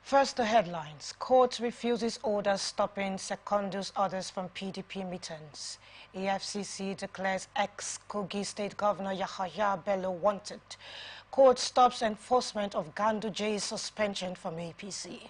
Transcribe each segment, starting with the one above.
First, the headlines. Court refuses orders stopping Secondus orders from PDP meetings. EFCC declares ex-Kogi State Governor Yahaya Bello wanted. Court stops enforcement of Ganduj's suspension from APC.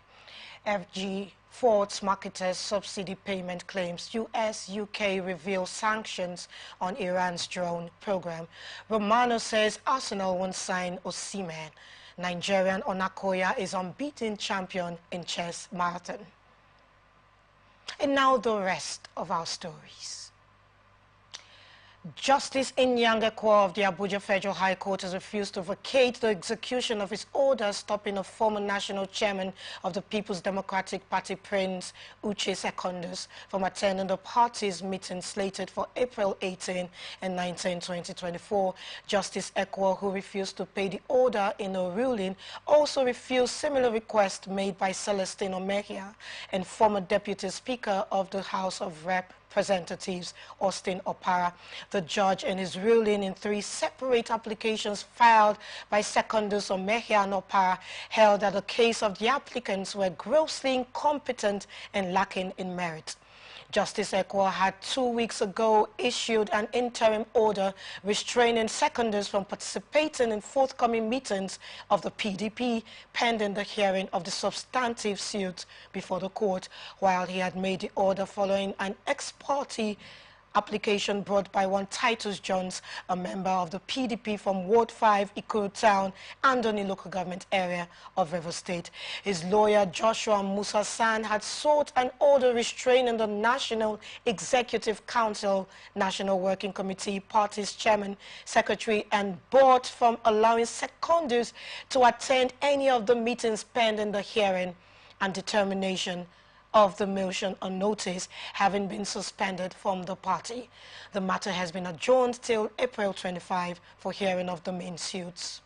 FG Ford's marketers subsidy payment claims. US, UK reveal sanctions on Iran's drone program. Romano says Arsenal won't sign Osimhen. Nigerian Onakoya is unbeaten champion in chess marathon. And now the rest of our stories. Justice Inyang Ekwo of the Abuja Federal High Court has refused to vacate the execution of his order stopping a former national chairman of the People's Democratic Party, Prince Uche Secondus, from attending the party's meeting slated for April 18 and 19, 2024. Justice Ekwo, who refused to pay the order in a ruling, also refused similar requests made by Celestine Omehia and former Deputy Speaker of the House of Representatives, Austin Opara. The judge, in his ruling in 3 separate applications filed by Secondus Omehia and Opara, held that the case of the applicants were grossly incompetent and lacking in merit. Justice Ekwo had 2 weeks ago issued an interim order restraining Secondus from participating in forthcoming meetings of the PDP pending the hearing of the substantive suit before the court, while he had made the order following an ex parte application brought by one Titus Jones, a member of the PDP from Ward 5, Ikuru Town, Andoni local government area of Rivers State. His lawyer, Joshua Musa San, had sought an order restraining the National Executive Council, National Working Committee, party's chairman, secretary, and board from allowing Secondus to attend any of the meetings pending the hearing and determination of the motion on notice having been suspended from the party. The matter has been adjourned till April 25 for hearing of the main suits.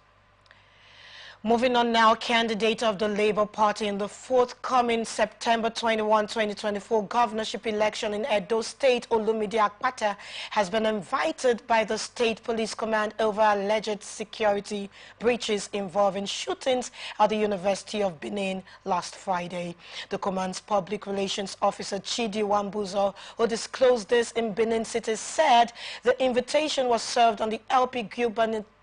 Moving on now, candidate of the Labour Party in the forthcoming September 21, 2024 governorship election in Edo State, Olumide Akpata, has been invited by the State Police Command over alleged security breaches involving shootings at the University of Benin last Friday. The command's public relations officer, Chidi Wambuzo, who disclosed this in Benin City, said the invitation was served on the LP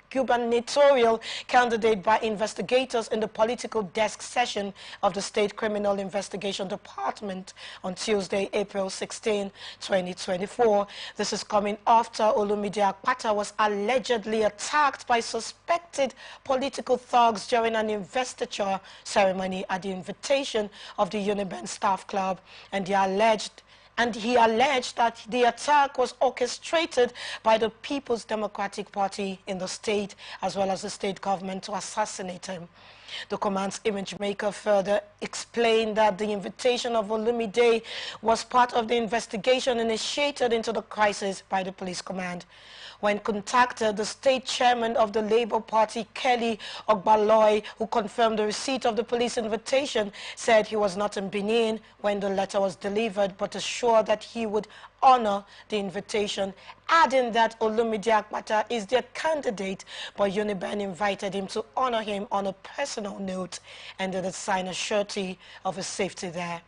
gubernatorial candidate by investigators in the political desk session of the State Criminal Investigation Department on Tuesday, April 16, 2024. This is coming after Olumide Akpata was allegedly attacked by suspected political thugs during an investiture ceremony at the invitation of the Uniben Staff Club, and he alleged that the attack was orchestrated by the People's Democratic Party in the state, as well as the state government, to assassinate him. The command's image maker further explained that the invitation of Olumide was part of the investigation initiated into the crisis by the police command. When contacted, the state chairman of the Labour Party, Kelly Ogbaloy, who confirmed the receipt of the police invitation, said he was not in Benin when the letter was delivered, but assured that he would honor the invitation, adding that Olumide Akpata is their candidate, but Uniben invited him to honor him on a personal note and did sign a surety of his safety there.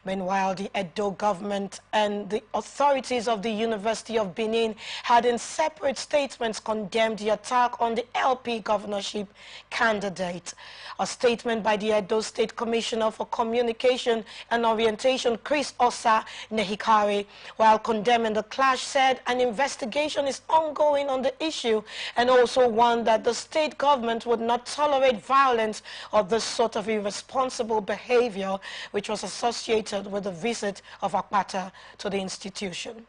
Meanwhile, the Edo government and the authorities of the University of Benin had in separate statements condemned the attack on the LP governorship candidate. A statement by the Edo State Commissioner for Communication and Orientation, Chris Osa Nehikari, while condemning the clash, said an investigation is ongoing on the issue and also warned that the state government would not tolerate violence or this sort of irresponsible behavior, which was associated with the visit of Akpata to the institution.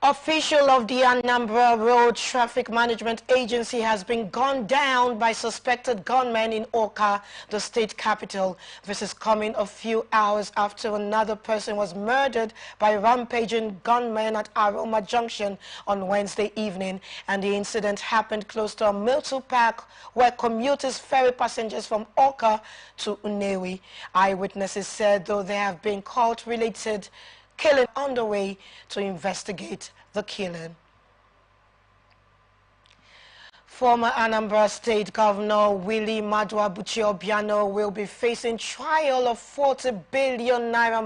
Official of the Anambra Road Traffic Management Agency has been gunned down by suspected gunmen in Awka, the state capital. This is coming a few hours after another person was murdered by rampaging gunmen at Aroma Junction on Wednesday evening, and the incident happened close to a Milton Park where commuters ferry passengers from Awka to Unewi. Eyewitnesses said though there have been cult-related killing underway to investigate the killing. Former Anambra State Governor Willie Maduabuchi Obiano will be facing trial of 40 billion naira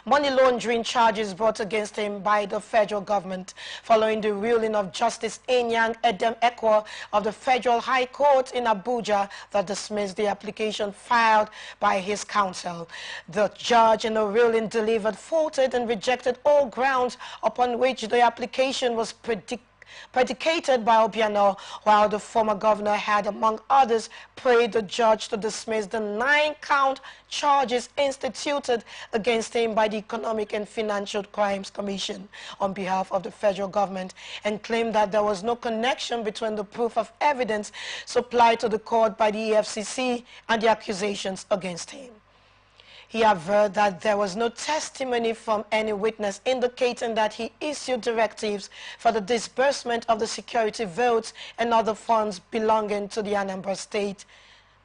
money laundering charges brought against him by the federal government following the ruling of Justice Enyang Edem Ekwa of the Federal High Court in Abuja that dismissed the application filed by his counsel. The judge in the ruling delivered faulted and rejected all grounds upon which the application was predicated by Obiano, while the former governor had, among others, prayed the judge to dismiss the 9-count charges instituted against him by the Economic and Financial Crimes Commission on behalf of the federal government, and claimed that there was no connection between the proof of evidence supplied to the court by the EFCC and the accusations against him. He averred that there was no testimony from any witness indicating that he issued directives for the disbursement of the security votes and other funds belonging to the Anambra State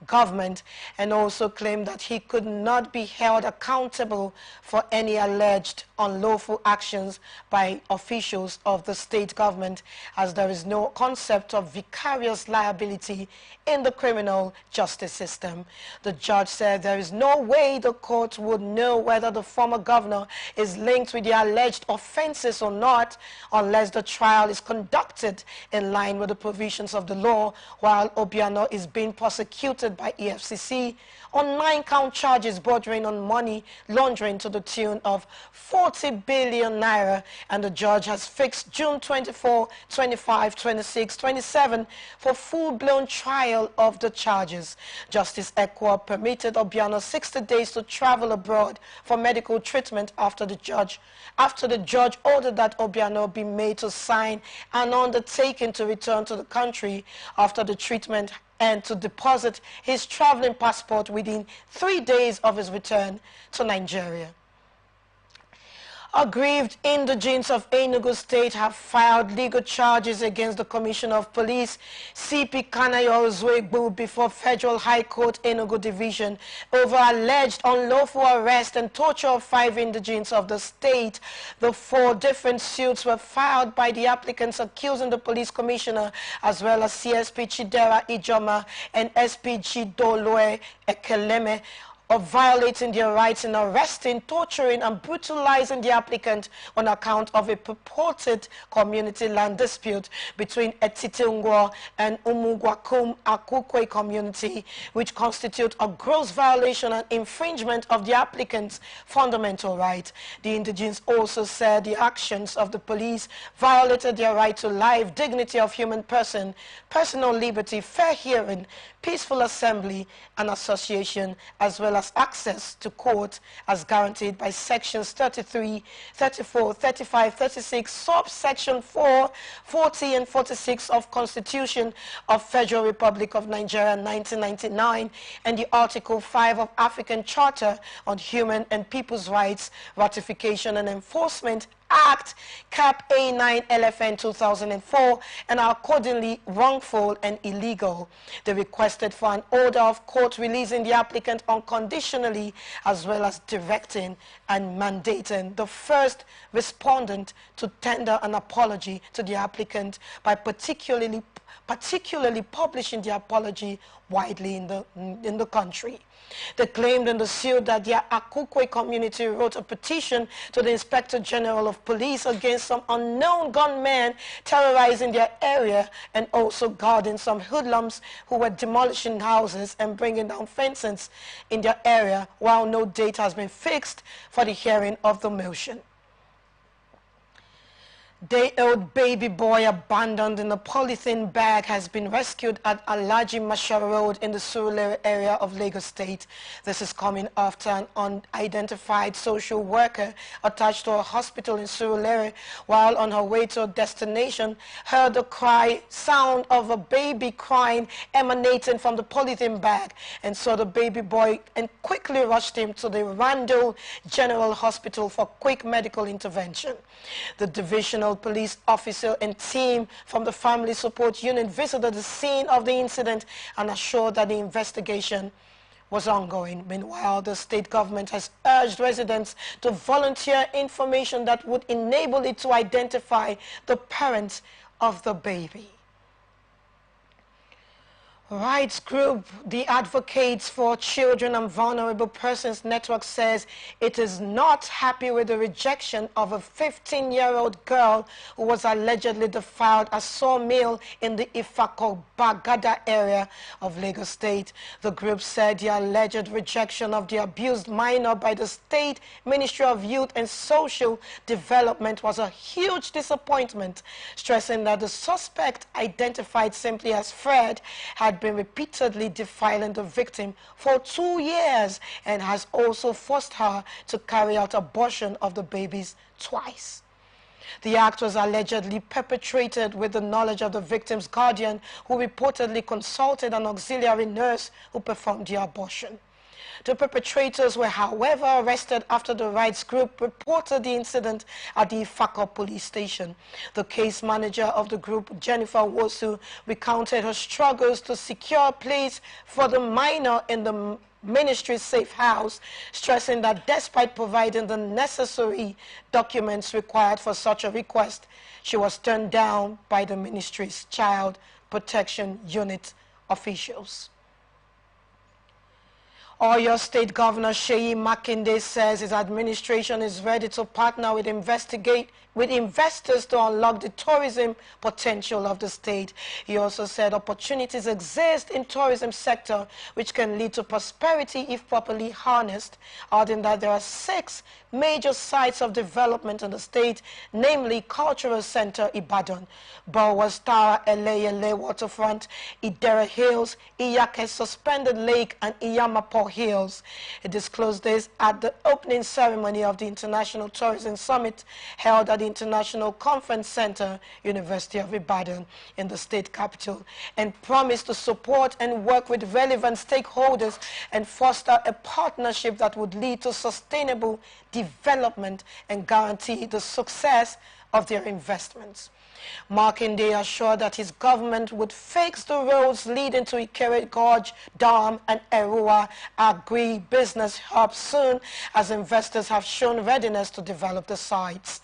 government, and also claimed that he could not be held accountable for any alleged unlawful actions by officials of the state government, as there is no concept of vicarious liability in the criminal justice system. The judge said there is no way the court would know whether the former governor is linked with the alleged offenses or not unless the trial is conducted in line with the provisions of the law, while Obiano is being prosecuted by EFCC on 9-count charges bordering on money laundering to the tune of 40 billion naira, and the judge has fixed June 24, 25, 26, 27 for full-blown trial of the charges. Justice Ekwa permitted Obiano 60 days to travel abroad for medical treatment after the judge ordered that Obiano be made to sign an undertaking to return to the country after the treatment and to deposit his traveling passport within 3 days of his return to Nigeria. Aggrieved indigenes of Enugu State have filed legal charges against the Commissioner of Police, CP Kanayo Ozwegbu, before Federal High Court Enugu Division over alleged unlawful arrest and torture of 5 indigenes of the state. The 4 different suits were filed by the applicants accusing the police commissioner, as well as CSP Chidera Ijoma and SP Chidolwe Ekeleme, of violating their rights in arresting, torturing, and brutalizing the applicant on account of a purported community land dispute between Etitungwa and Umugwakum Akukwe community, which constitute a gross violation and infringement of the applicant's fundamental right. The indigenes also said the actions of the police violated their right to life, dignity of human person, personal liberty, fair hearing, peaceful assembly and association, as well as access to court as guaranteed by sections 33, 34, 35, 36, subsection 4, 40 and 46 of Constitution of Federal Republic of Nigeria 1999 and the Article 5 of African Charter on Human and People's Rights, Ratification and Enforcement Act, Cap A9 LFN 2004, and are accordingly wrongful and illegal. They requested for an order of court releasing the applicant unconditionally, as well as directing and mandating the first respondent to tender an apology to the applicant by particularly publishing the apology widely in the country. They claimed in the suit that the Akukwe community wrote a petition to the Inspector General of Police against some unknown gunmen terrorizing their area and also guarding some hoodlums who were demolishing houses and bringing down fences in their area, while no date has been fixed for the hearing of the motion. Day-old baby boy abandoned in a polythene bag has been rescued at Alhaji Masha Road in the Surulere area of Lagos State. This is coming after an unidentified social worker attached to a hospital in Surulere, while on her way to a destination, heard the sound of a baby crying emanating from the polythene bag, and saw the baby boy and quickly rushed him to the Randall General Hospital for quick medical intervention. The divisional police officer and team from the Family Support Unit visited the scene of the incident and assured that the investigation was ongoing. Meanwhile, the state government has urged residents to volunteer information that would enable it to identify the parents of the baby. Rights group, the Advocates for Children and Vulnerable Persons Network says it is not happy with the rejection of a 15-year-old girl who was allegedly defiled as sawmill in the Ifako Bagada area of Lagos State. The group said the alleged rejection of the abused minor by the State Ministry of Youth and Social Development was a huge disappointment, stressing that the suspect, identified simply as Fred, had been repeatedly defiling the victim for 2 years and has also forced her to carry out abortion of the babies twice. The act was allegedly perpetrated with the knowledge of the victim's guardian, who reportedly consulted an auxiliary nurse who performed the abortion. The perpetrators were, however, arrested after the rights group reported the incident at the Ifako police station. The case manager of the group, Jennifer Wosu, recounted her struggles to secure a place for the minor in the ministry's safe house, stressing that despite providing the necessary documents required for such a request, she was turned down by the ministry's Child Protection Unit officials. Oyo State Governor Seyi Makinde says his administration is ready to partner with investors to unlock the tourism potential of the state. He also said opportunities exist in tourism sector which can lead to prosperity if properly harnessed, adding that there are 6 major sites of development in the state, namely Cultural Center Ibadan, Bowers Tower, Eleyele Waterfront, Idere Hills, Iyake Suspended Lake, and Iyamapo Hills. He disclosed this at the opening ceremony of the International Tourism Summit held at the International Conference Center, University of Ibadan, in the state capital, and promised to support and work with relevant stakeholders and foster a partnership that would lead to sustainable development and guarantee the success of their investments. Makinde assured that his government would fix the roads leading to Ikere Gorge Dam and Erua agri-business hub soon, as investors have shown readiness to develop the sites.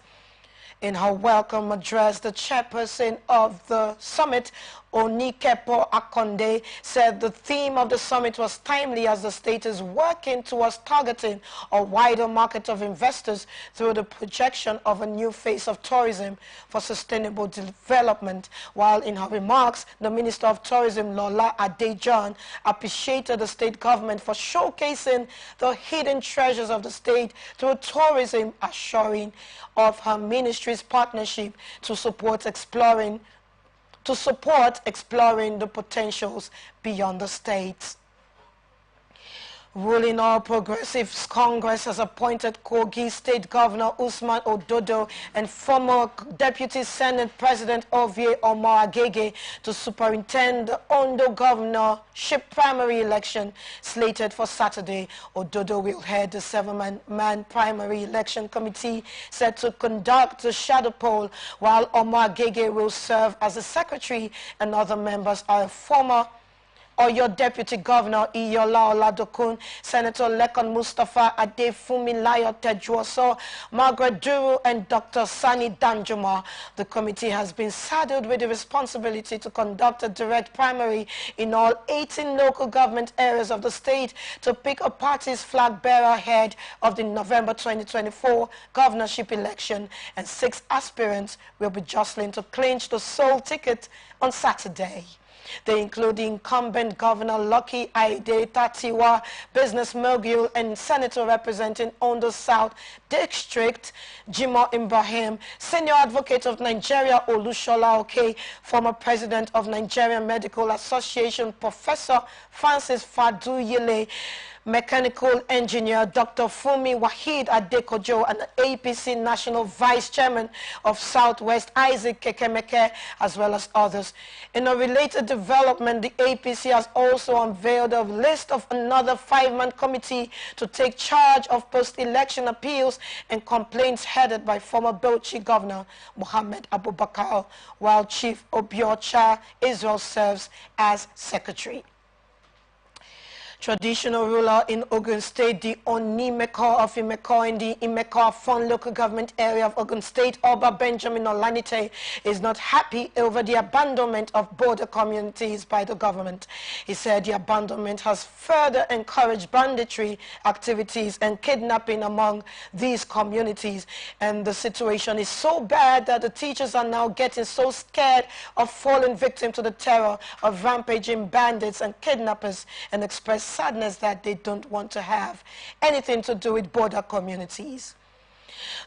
In her welcome address, the chairperson of the summit, Onikepo Akonde, said the theme of the summit was timely as the state is working towards targeting a wider market of investors through the projection of a new phase of tourism for sustainable development. While in her remarks, the Minister of Tourism, Lola Adejan, appreciated the state government for showcasing the hidden treasures of the state through tourism, assuring of her ministry's partnership to support exploring the potentials beyond the states. Ruling All Progressives Congress has appointed Kogi State Governor Usman Ododo and former Deputy Senate President Ovie Omar Agege to superintend the Ondo governorship primary election slated for Saturday. Ododo will head the 7-man primary election committee set to conduct the shadow poll, while Omar Agege will serve as the secretary, and other members are former Oyo Deputy Governor Iyola Oladokun, Senator Lekon Mustafa Adefunmilayo Tejuoso, Margaret Duru, and Dr. Sani Danjuma. The committee has been saddled with the responsibility to conduct a direct primary in all 18 local government areas of the state to pick a party's flag bearer ahead of the November 2024 governorship election, and 6 aspirants will be jostling to clinch the sole ticket on Saturday. They include the incumbent Governor Lucky Aide Tatiwa, business mogul and senator representing Ondo South District, Jimoh Ibrahim, senior advocate of Nigeria Olushola Oke, former president of Nigerian Medical Association Professor Francis Faduyele, mechanical engineer Dr. Fumi Wahid Adekojo, and the APC National Vice Chairman of Southwest Isaac Kekemeke, as well as others. In a related development, the APC has also unveiled a list of another 5-man committee to take charge of post-election appeals and complaints headed by former Bauchi Governor Mohammed Abubakar, while Chief Obiocha Israel serves as secretary. Traditional ruler in Ogun State, the Onimeko of Imeko in the Imeko Afon local government area of Ogun State, Oba Benjamin Olanite, is not happy over the abandonment of border communities by the government. He said the abandonment has further encouraged banditry activities and kidnapping among these communities, and the situation is so bad that the teachers are now getting so scared of falling victim to the terror of rampaging bandits and kidnappers, and express sadness that they don't want to have anything to do with border communities.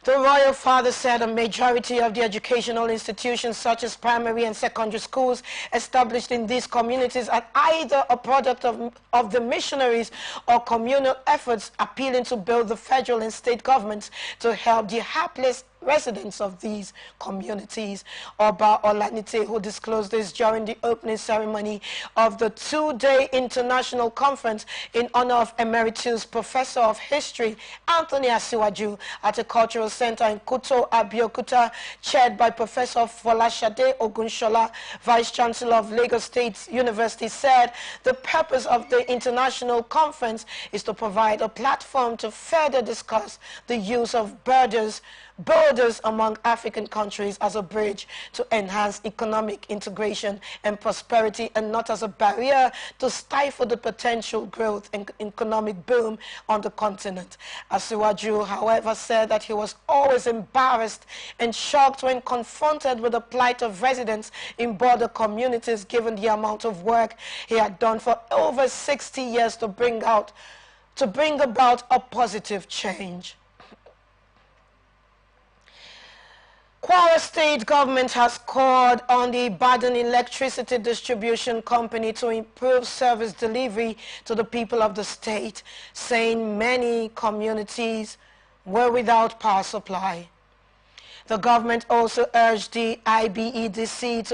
The royal father said a majority of the educational institutions such as primary and secondary schools established in these communities are either a product of the missionaries or communal efforts appealing to both the federal and state governments to help the hapless residents of these communities. Oba Olanite, who disclosed this during the opening ceremony of the two-day international conference in honor of Emeritus Professor of History Anthony Asiwaju at a cultural center in Kuto, Abeokuta, chaired by Professor Folashade Ogunshola, Vice Chancellor of Lagos State University, said the purpose of the international conference is to provide a platform to further discuss the use of borders among African countries as a bridge to enhance economic integration and prosperity, and not as a barrier to stifle the potential growth and economic boom on the continent. Asiwaju, however, said that he was always embarrassed and shocked when confronted with the plight of residents in border communities, given the amount of work he had done for over 60 years to bring about a positive change. Kwara State government has called on the Ibadan Electricity Distribution Company to improve service delivery to the people of the state, saying many communities were without power supply. The government also urged the IBEDC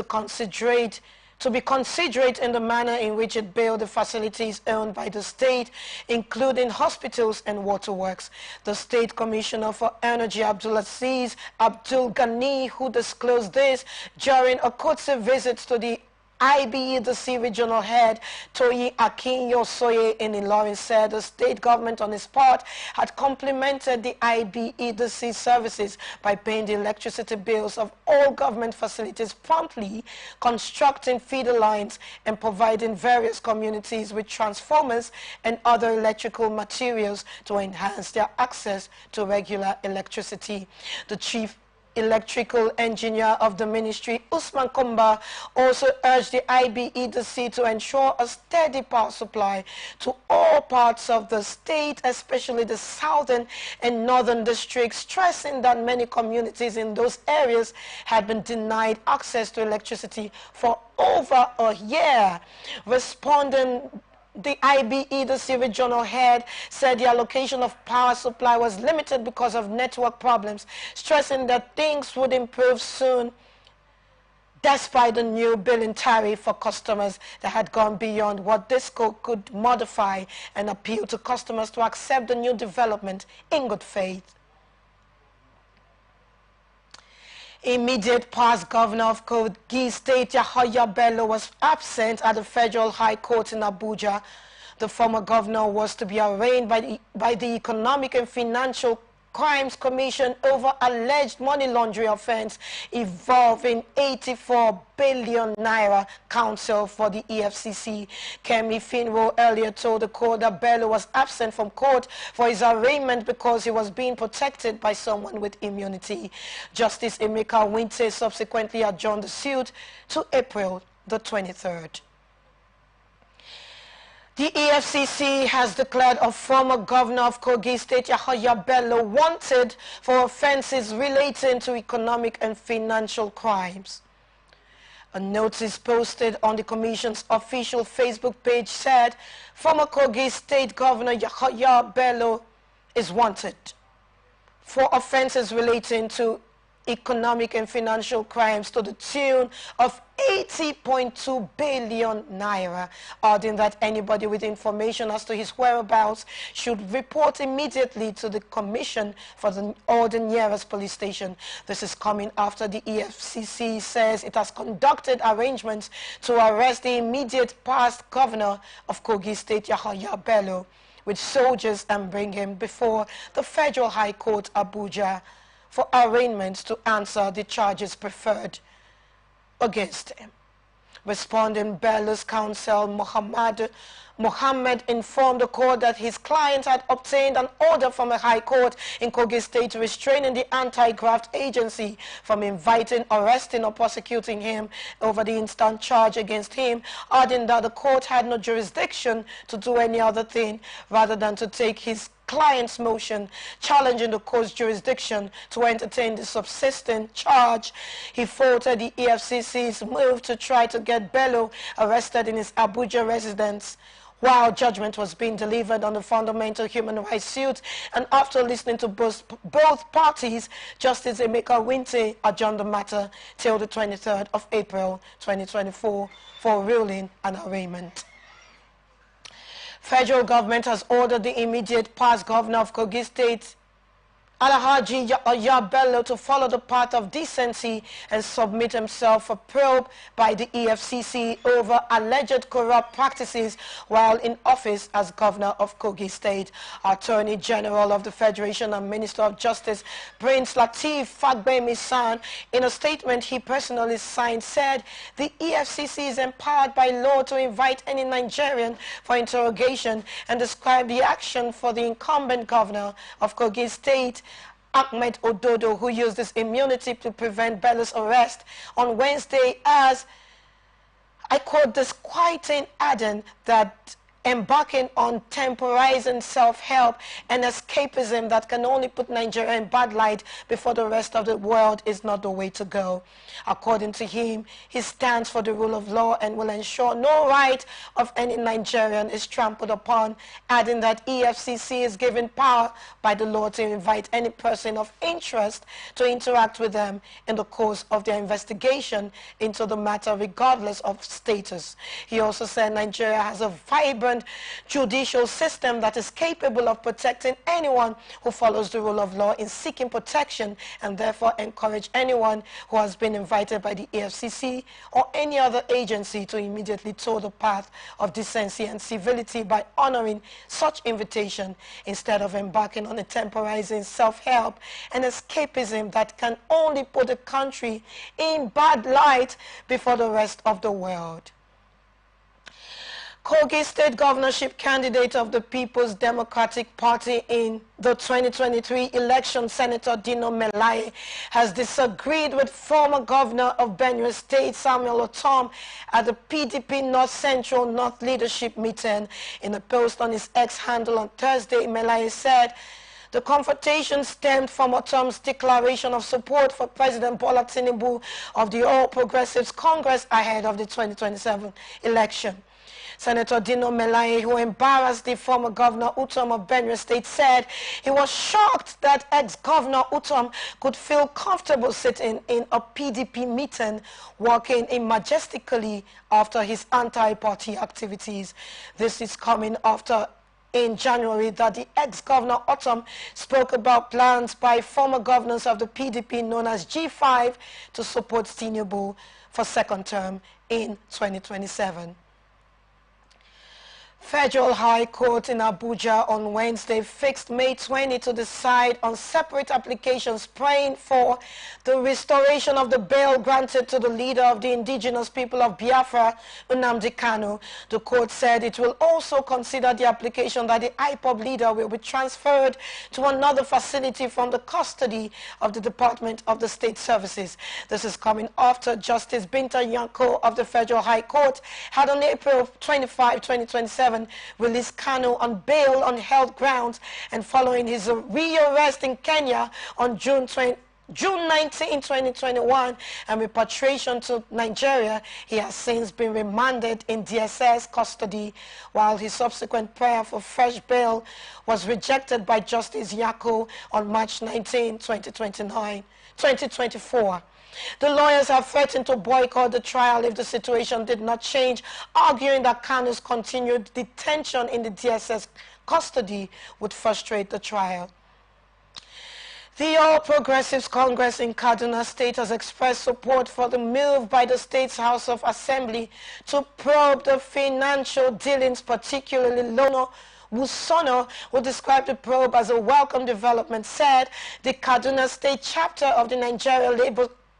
to be considerate in the manner in which it built the facilities owned by the state, including hospitals and waterworks. The State Commissioner for Energy, Abdulaziz Abdul Ghani, who disclosed this during a courtesy visit to the IBEDC regional head Toyi Akinyosoye in Ilorin, said the state government on its part had complemented the IBEDC services by paying the electricity bills of all government facilities promptly, constructing feeder lines and providing various communities with transformers and other electrical materials to enhance their access to regular electricity. The chief electrical engineer of the ministry, Usman Kumba, also urged the IBEDC to ensure a steady power supply to all parts of the state, especially the southern and northern districts, stressing that many communities in those areas had been denied access to electricity for over a year. Responding, the IBEDC regional head said the allocation of power supply was limited because of network problems, stressing that things would improve soon despite the new billing tariff for customers that had gone beyond what DISCO could modify, and appeal to customers to accept the new development in good faith. Immediate past governor of Kogi State, Yahaya Bello, was absent at the Federal High Court in Abuja. The former governor was to be arraigned by the Economic and Financial Crimes Commission over alleged money laundering offense involving 84 billion naira counsel for the EFCC. Kemi Finwo earlier told the court that Bello was absent from court for his arraignment because he was being protected by someone with immunity. Justice Emeka Winte subsequently adjourned the suit to April the 23rd. The EFCC has declared a former governor of Kogi State, Yahaya Bello, wanted for offenses relating to economic and financial crimes. A notice posted on the Commission's official Facebook page said former Kogi State Governor Yahaya Bello is wanted for offenses relating to economic and financial crimes to the tune of 80.2 billion naira, adding that anybody with information as to his whereabouts should report immediately to the commission or the nearest police station. This is coming after the EFCC says it has conducted arrangements to arrest the immediate past governor of Kogi State, Yahaya Bello, with soldiers and bring him before the Federal High Court, Abuja, for arraignment to answer the charges preferred against him. Responding, Bello's counsel Mohammed informed the court that his client had obtained an order from a high court in Kogi State restraining the anti-graft agency from inviting, arresting or prosecuting him over the instant charge against him, adding that the court had no jurisdiction to do any other thing rather than to take his client's motion challenging the court's jurisdiction to entertain the subsisting charge. He faulted the EFCC's move to try to get Bello arrested in his Abuja residence while judgment was being delivered on the fundamental human rights suit, and after listening to both parties, Justice Emeka Winte adjourned the matter till the 23rd of April 2024 for ruling and arraignment. Federal government has ordered the immediate past governor of Kogi State, Alhaji Yahaya Bello, to follow the path of decency and submit himself for probe by the EFCC over alleged corrupt practices while in office as governor of Kogi State. Attorney General of the Federation and Minister of Justice Prince Lateef Fagbemi-San, in a statement he personally signed, said the EFCC is empowered by law to invite any Nigerian for interrogation and described the action for the incumbent governor of Kogi State, Ahmed Ododo, who used this immunity to prevent Bello's arrest on Wednesday as, I quote, disquieting, adding that embarking on temporizing self-help and escapism that can only put Nigeria in bad light before the rest of the world is not the way to go. According to him, he stands for the rule of law and will ensure no right of any Nigerian is trampled upon, adding that EFCC is given power by the law to invite any person of interest to interact with them in the course of their investigation into the matter regardless of status. He also said Nigeria has a vibrant judicial system that is capable of protecting anyone who follows the rule of law in seeking protection, and therefore encourage anyone who has been invited by the EFCC or any other agency to immediately toe the path of decency and civility by honoring such invitation instead of embarking on a temporizing self-help and escapism that can only put the country in bad light before the rest of the world. Kogi State governorship candidate of the People's Democratic Party in the 2023 election, Senator Dino Melaye, has disagreed with former governor of Benue State, Samuel Otom, at the PDP North Central North leadership meeting. In a post on his X handle on Thursday, Melaye said the confrontation stemmed from Otom's declaration of support for President Bola Tinubu of the All Progressives Congress ahead of the 2027 election. Senator Dino Melaye, who embarrassed the former governor Utom of Benue State, said he was shocked that ex-governor Utom could feel comfortable sitting in a PDP meeting, walking in majestically after his anti-party activities. This is coming after in January that the ex-governor Utom spoke about plans by former governors of the PDP known as G5 to support Tinubu for second term in 2027. Federal High Court in Abuja on Wednesday fixed May 20 to decide on separate applications praying for the restoration of the bail granted to the leader of the indigenous people of Biafra, Nnamdi Kanu. The court said it will also consider the application that the IPOB leader will be transferred to another facility from the custody of the Department of the State Services. This is coming after Justice Binta Yanko of the Federal High Court had on April 25, 2027, released Kanu on bail on health grounds, and following his rearrest in Kenya on June June 19, 2021, and repatriation to Nigeria. He has since been remanded in DSS custody, while his subsequent prayer for fresh bail was rejected by Justice Yako on March 19, 2024. The lawyers have threatened to boycott the trial if the situation did not change, arguing that Kanu's continued detention in the DSS custody would frustrate the trial. The All Progressives Congress in Kaduna State has expressed support for the move by the state's House of Assembly to probe the financial dealings, particularly Lono Wusono, who described the probe as a welcome development, said the Kaduna State chapter of the Nigeria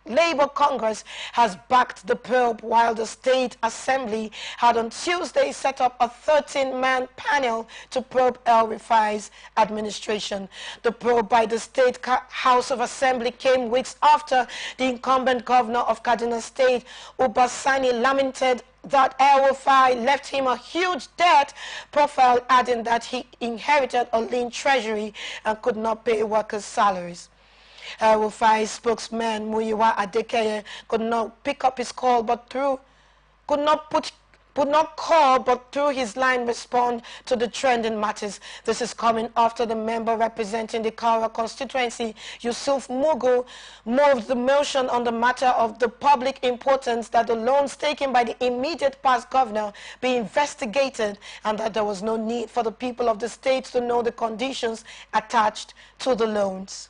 Labour Congress has backed the probe, while the State Assembly had on Tuesday set up a 13-man panel to probe El-Rufai's administration. The probe by the State House of Assembly came weeks after the incumbent governor of Kaduna State, Ubasani, lamented that El-Rufai left him a huge debt profile, adding that he inherited a lean treasury and could not pay workers' salaries. El-Rufai's spokesman Muyiwa Adekeye could not pick up his call, but through his line respond to the trending matters. This is coming after the member representing the Kaura constituency, Yusuf Mugu, moved the motion on the matter of the public importance that the loans taken by the immediate past governor be investigated, and that there was no need for the people of the state to know the conditions attached to the loans.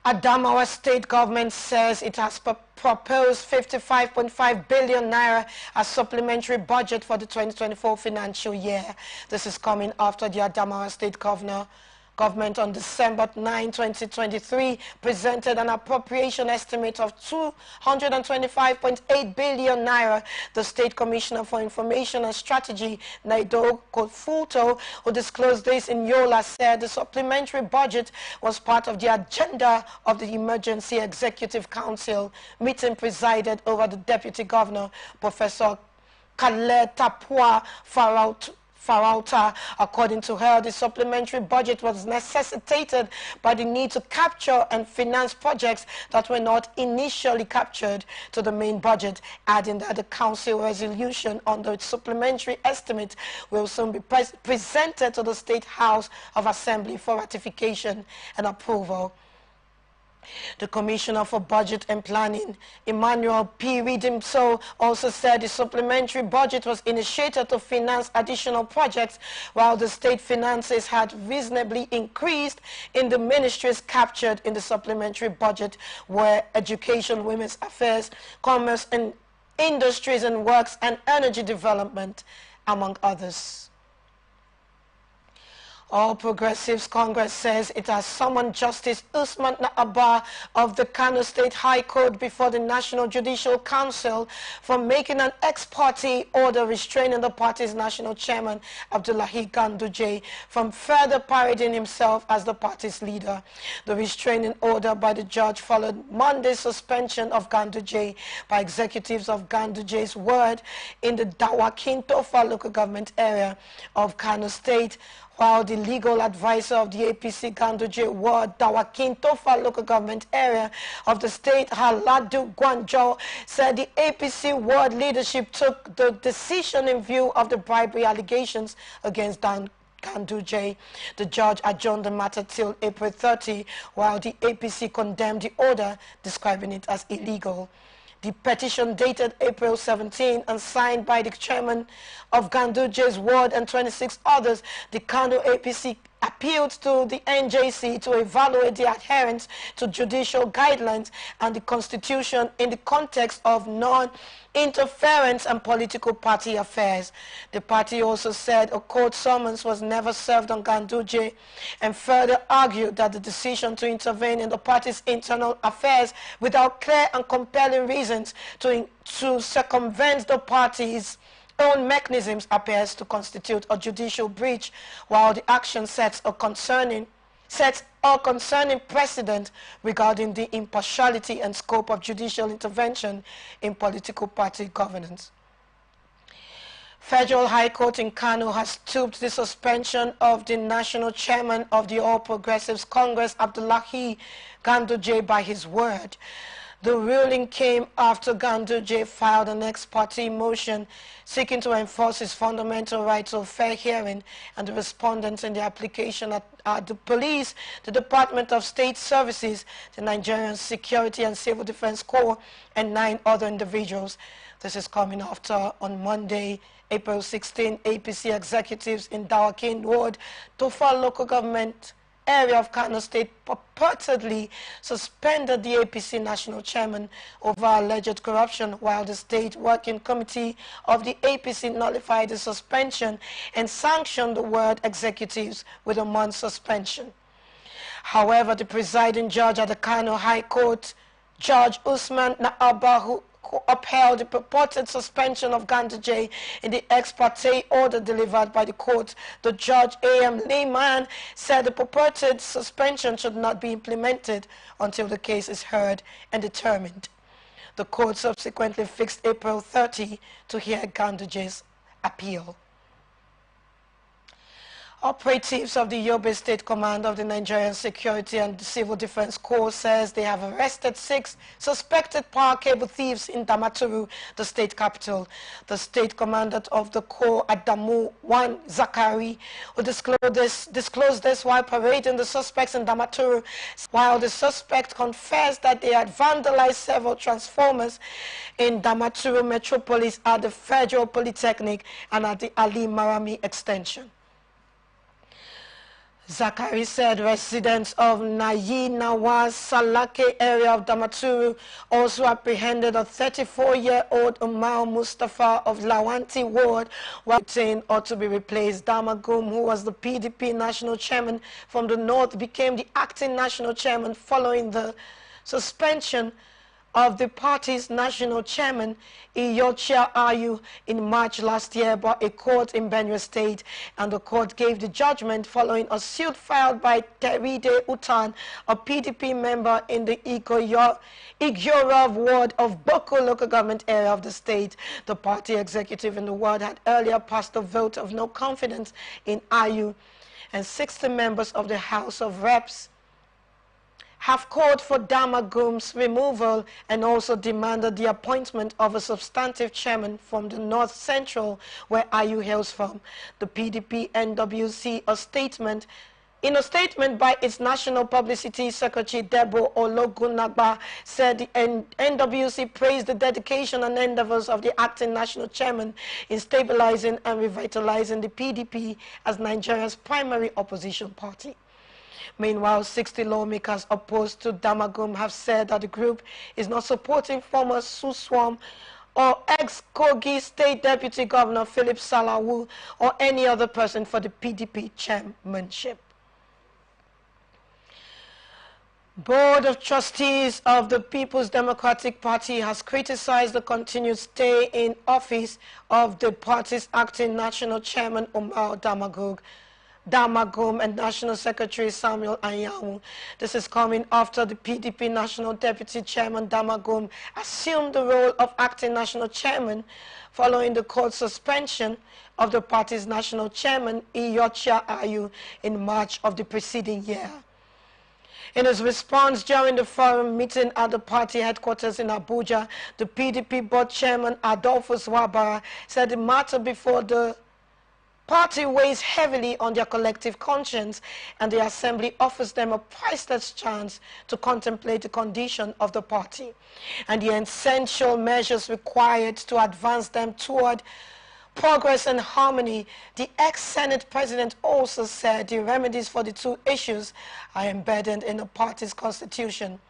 Adamawa state government says it has proposed 55.5 billion naira as supplementary budget for the 2024 financial year. This is coming after the Adamawa state government on December 9, 2023 presented an appropriation estimate of 225.8 billion naira. The State Commissioner for Information and Strategy, Naido Kofuto, who disclosed this in Yola, said the supplementary budget was part of the agenda of the Emergency Executive Council meeting presided over the Deputy Governor, Professor Kale Tapua Farauta. According to her, the supplementary budget was necessitated by the need to capture and finance projects that were not initially captured to the main budget, adding that the council resolution on the supplementary estimate will soon be presented to the State House of Assembly for ratification and approval. The Commissioner for Budget and Planning, Emmanuel P. Ridimso, also said the supplementary budget was initiated to finance additional projects, while the state finances had reasonably increased in the ministries captured in the supplementary budget, where education, women's affairs, commerce and industries and works, and energy development, among others. All Progressives Congress says it has summoned Justice Usman Naaba of the Kano State High Court before the National Judicial Council for making an ex parte order restraining the party's national chairman, Abdullahi Ganduje, from further parading himself as the party's leader. The restraining order by the judge followed Monday's suspension of Ganduje by executives of Ganduje's ward in the Dawakin Tofa local government area of Kano State, while the legal advisor of the APC Ganduje ward, Dawakin Tofa local government area of the state, Haladu Gwanjo, said the APC ward leadership took the decision in view of the bribery allegations against Ganduje. The judge adjourned the matter till April 30, while the APC condemned the order, describing it as illegal. The petition dated April 17 and signed by the chairman of Ganduje's ward and 26 others, the Kano APC appealed to the NJC to evaluate the adherence to judicial guidelines and the Constitution in the context of non-interference and political party affairs. The party also said a court summons was never served on Ganduje, and further argued that the decision to intervene in the party's internal affairs without clear and compelling reasons to circumvent the party's own mechanisms appears to constitute a judicial breach, while the action sets a concerning precedent regarding the impartiality and scope of judicial intervention in political party governance. Federal High Court in Kano has stopped the suspension of the national chairman of the All Progressives Congress, Abdullahi Ganduje, by his word. The ruling came after Ganduje filed an ex-party motion seeking to enforce his fundamental right to a fair hearing, and the respondents in the application are the police, the Department of State Services, the Nigerian Security and Civil Defense Corps, and 9 other individuals. This is coming after, on Monday, April 16, APC executives in Dawakin Ward, Tofa local government area of Kano State, purportedly suspended the APC national chairman over alleged corruption, while the state working committee of the APC nullified the suspension and sanctioned the ward executives with a month's suspension. However, the presiding judge at the Kano High Court, Judge Usman Naabahu, who upheld the purported suspension of Ganduje in the ex parte order delivered by the court. The judge, A.M. Lehman, said the purported suspension should not be implemented until the case is heard and determined. The court subsequently fixed April 30 to hear Ganduje's appeal. Operatives of the Yobe State Command of the Nigerian Security and Civil Defense Corps says they have arrested 6 suspected power cable thieves in Damaturu, the state capital. The state commandant of the Corps, Adamu Wan Zakari, who disclosed this while parading the suspects in Damaturu, while the suspect confessed that they had vandalized several transformers in Damaturu Metropolis at the Federal Polytechnic and at the Ali Marami extension. Zakari said residents of Nayi Nawaz Salake area of Damaturu also apprehended a 34-year-old Umar Mustafa of Lawanti Ward while detained or to be replaced. Damagum, who was the PDP national chairman from the north, became the acting national chairman following the suspension of the party's national chairman, Iyochia Ayu, in March last year by a court in Benue State, and the court gave the judgment following a suit filed by Teride Utan, a PDP member in the Igyorov ward of Boko local government area of the state. The party executive in the ward had earlier passed a vote of no confidence in Ayu, and 60 members of the House of Reps have called for Damagum's removal and also demanded the appointment of a substantive chairman from the North Central, where Ayu hails from. The PDP NWC, in a statement by its National Publicity Secretary, Debo Ologunagba, said the NWC praised the dedication and endeavors of the acting national chairman in stabilizing and revitalizing the PDP as Nigeria's primary opposition party. Meanwhile, 60 lawmakers opposed to Damagum have said that the group is not supporting former Suswam or ex-Kogi State Deputy Governor Philip Salawu or any other person for the PDP chairmanship. Board of Trustees of the People's Democratic Party has criticized the continued stay in office of the party's acting national chairman Umar Damagum and National Secretary Samuel Anyanwu. This is coming after the PDP National Deputy Chairman Damagum assumed the role of acting national chairman following the court suspension of the party's national chairman Iyochia Ayu in March of the preceding year. In his response during the forum meeting at the party headquarters in Abuja, the PDP board chairman Adolphus Wabara said the matter before the party weighs heavily on their collective conscience, and the assembly offers them a priceless chance to contemplate the condition of the party and the essential measures required to advance them toward progress and harmony. The ex-Senate president also said the remedies for the 2 issues are embedded in the party's constitution.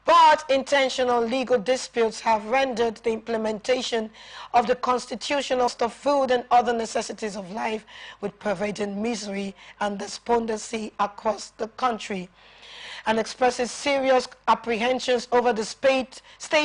But intentional legal disputes have rendered the implementation of the constitutional cost of food and other necessities of life with pervading misery and despondency across the country. and expresses serious apprehensions over the state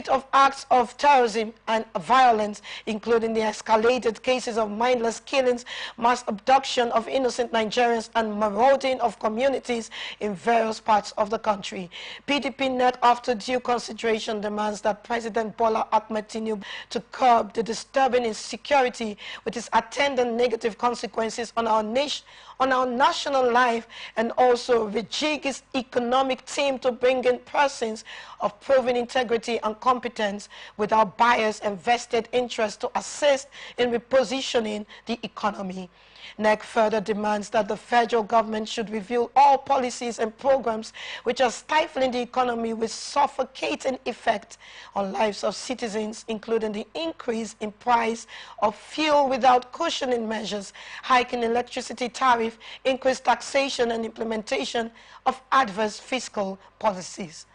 of acts of terrorism and violence, including the escalated cases of mindless killings, mass abduction of innocent Nigerians, and marauding of communities in various parts of the country. PDP NEC, after due consideration, demands that President Bola Ahmed Tinubu to curb the disturbing insecurity with its attendant negative consequences on our nation, on our national life, and also rejig its economic team to bring in persons of proven integrity and competence without bias and vested interest to assist in repositioning the economy. NEC further demands that the federal government should review all policies and programs which are stifling the economy with suffocating effect on lives of citizens, including the increase in price of fuel without cushioning measures, hiking electricity tariff, increased taxation, and implementation of adverse fiscal policies.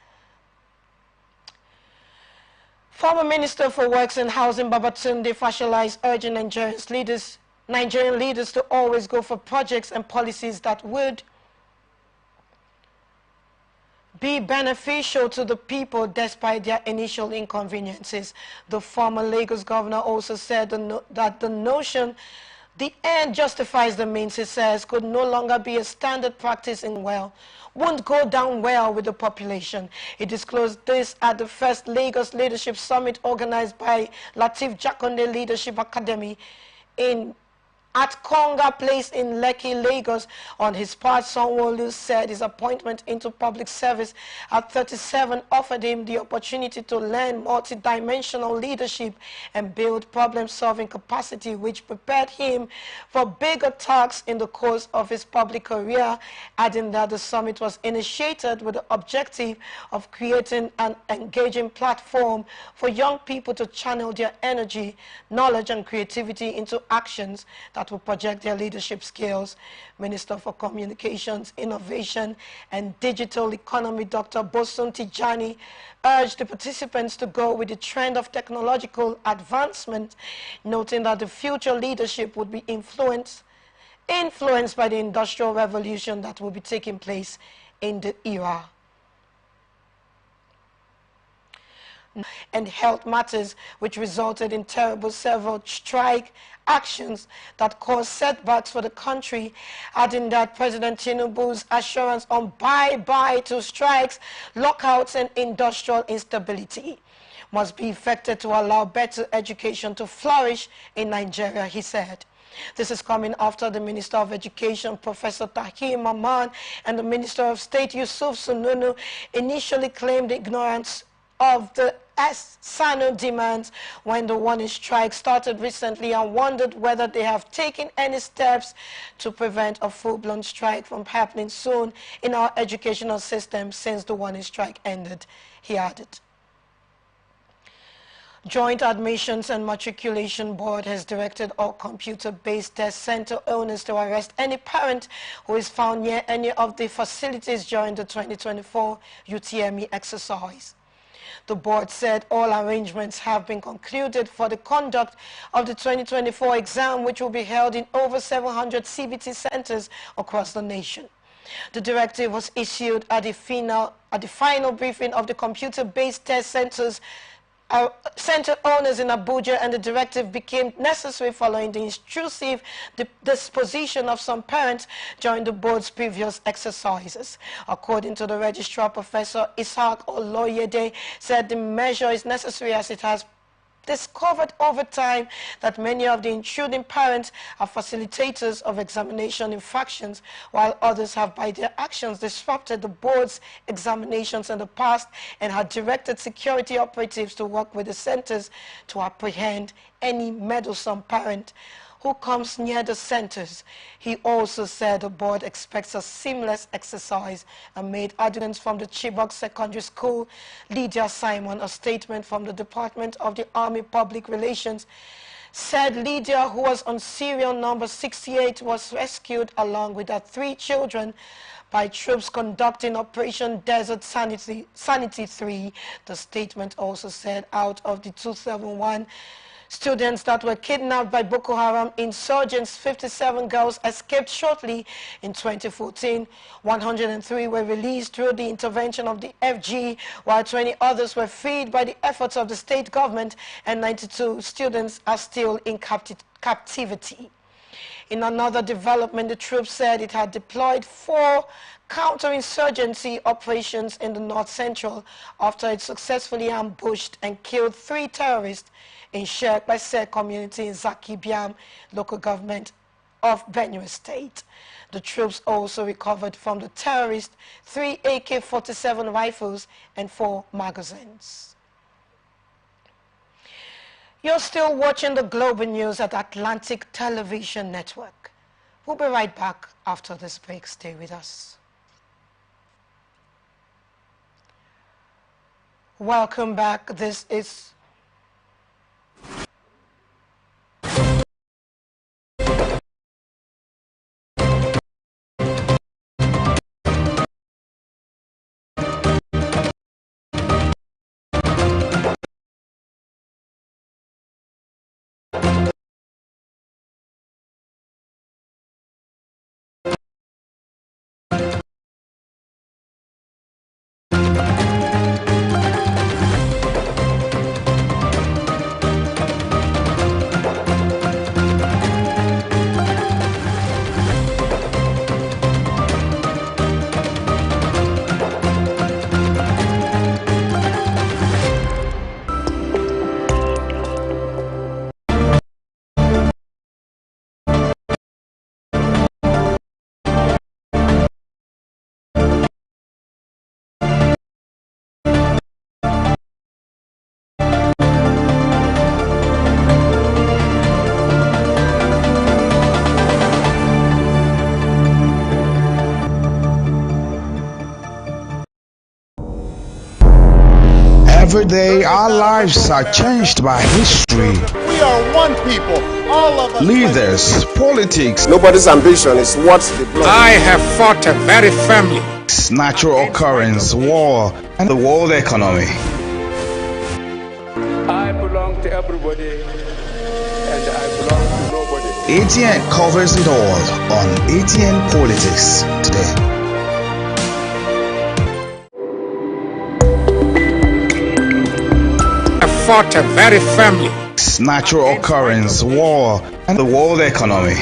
Former Minister for Works and Housing Babatunde Fashola is urging Nigerian leaders to always go for projects and policies that would be beneficial to the people despite their initial inconveniences. The former Lagos governor also said that the notion the end justifies the means, he says, could no longer be a standard practice won't go down well with the population. He disclosed this at the first Lagos Leadership Summit organized by Lateef Jakonde Leadership Academy at Konga Place in Lekki, Lagos. On his part, Sanwo-Olu said his appointment into public service at 37 offered him the opportunity to learn multidimensional leadership and build problem-solving capacity, which prepared him for bigger tasks in the course of his public career, adding that the summit was initiated with the objective of creating an engaging platform for young people to channel their energy, knowledge, and creativity into actions that will project their leadership skills. Minister for Communications, Innovation, and Digital Economy, Dr. Bosun Tijani, urged the participants to go with the trend of technological advancement, noting that the future leadership would be influenced by the industrial revolution that will be taking place in the era. And health matters, which resulted in terrible several strike actions that caused setbacks for the country, adding that President Tinubu's assurance on bye-bye to strikes, lockouts, and industrial instability must be effected to allow better education to flourish in Nigeria, he said. This is coming after the Minister of Education, Professor Tahir Mamman, and the Minister of State, Yusuf Sununu, initially claimed ignorance of the SANU demands when the warning strike started recently, and wondered whether they have taken any steps to prevent a full-blown strike from happening soon in our educational system since the warning strike ended, he added. Joint Admissions and Matriculation Board has directed all computer-based test center owners to arrest any parent who is found near any of the facilities during the 2024 UTME exercise. The board said all arrangements have been concluded for the conduct of the 2024 exam, which will be held in over 700 CBT centers across the nation. The directive was issued at the final briefing of the computer-based test centers center owners in Abuja, and the directive became necessary following the intrusive disposition of some parents during the board's previous exercises. According to the registrar, Professor Isaac Oloyede said the measure is necessary as it has discovered over time that many of the intruding parents are facilitators of examination infractions, while others have by their actions disrupted the board's examinations in the past and had directed security operatives to work with the centers to apprehend any meddlesome parent who comes near the centers. He also said the board expects a seamless exercise and made arguments from the Chibok Secondary School. Lydia Simon, a statement from the Department of the Army Public Relations, said Lydia, who was on serial number 68, was rescued along with her 3 children by troops conducting Operation Desert Sanity 3. The statement also said out of the 271 Students that were kidnapped by Boko Haram insurgents, 57 girls escaped shortly in 2014. 103 were released through the intervention of the FG, while 20 others were freed by the efforts of the state government, and 92 students are still in captivity. In another development, the troops said it had deployed 4 counterinsurgency operations in the north central after it successfully ambushed and killed 3 terrorists in Sheikh by Seh community in Zaki Biam, local government of Benue State. The troops also recovered from the terrorists 3 AK-47 rifles and 4 magazines. You're still watching the global news at Atlantic Television Network. We'll be right back after this break. Stay with us. Welcome back. This is Every day, our lives are changed by history. We are one people, all of us. Leaders, politics. Nobody's ambition is what the blood. I have fought very firmly. Natural occurrence, war, and the world economy. I belong to everybody, and I belong to nobody. ATN covers it all on ATN Politics today. Fought very firmly. Natural occurrence, war, and the world economy.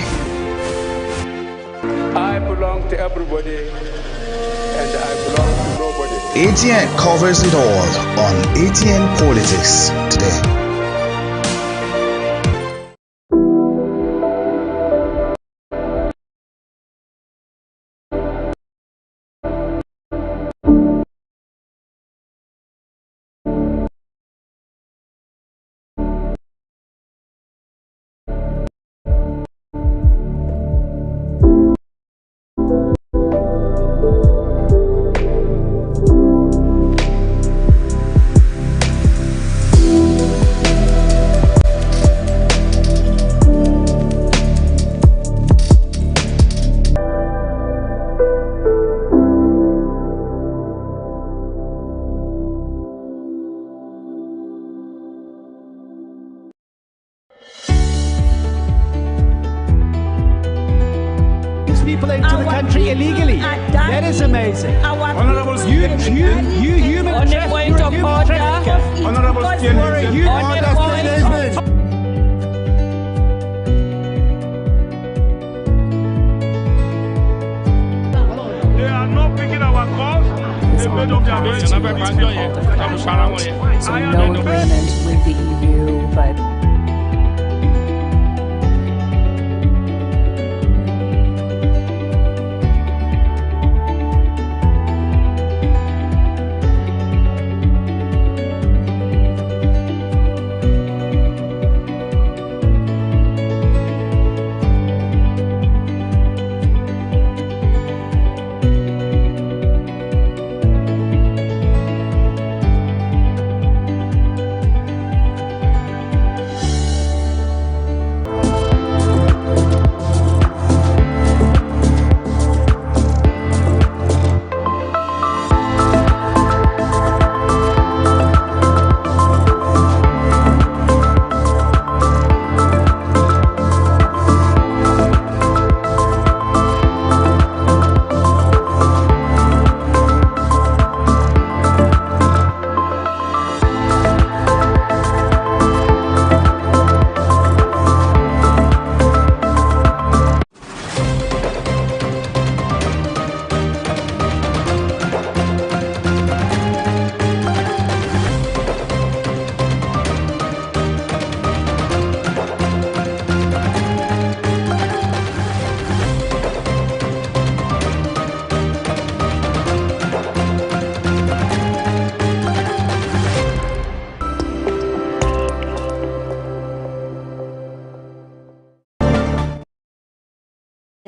I belong to everybody, and I belong to nobody. ATN covers it all on ATN Politics today. People into the country illegally. That is amazing. Honorable you human trafficker. Honorable They are not picking our calls. They made up their minds. So no agreement with the EU, but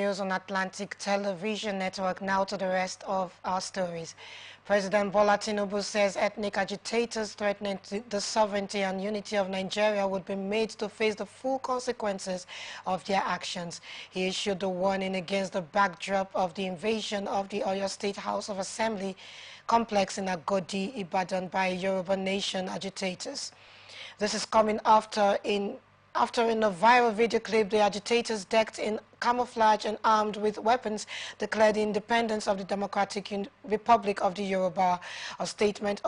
News on Atlantic Television Network. Now to the rest of our stories. President Bola Tinubu says ethnic agitators threatening the sovereignty and unity of Nigeria would be made to face the full consequences of their actions. He issued the warning against the backdrop of the invasion of the Oyo State House of Assembly complex in Agodi, Ibadan by Yoruba Nation agitators. This is coming after in a viral video clip, the agitators decked in camouflage and armed with weapons declared the independence of the Democratic Republic of the Yoruba. A statement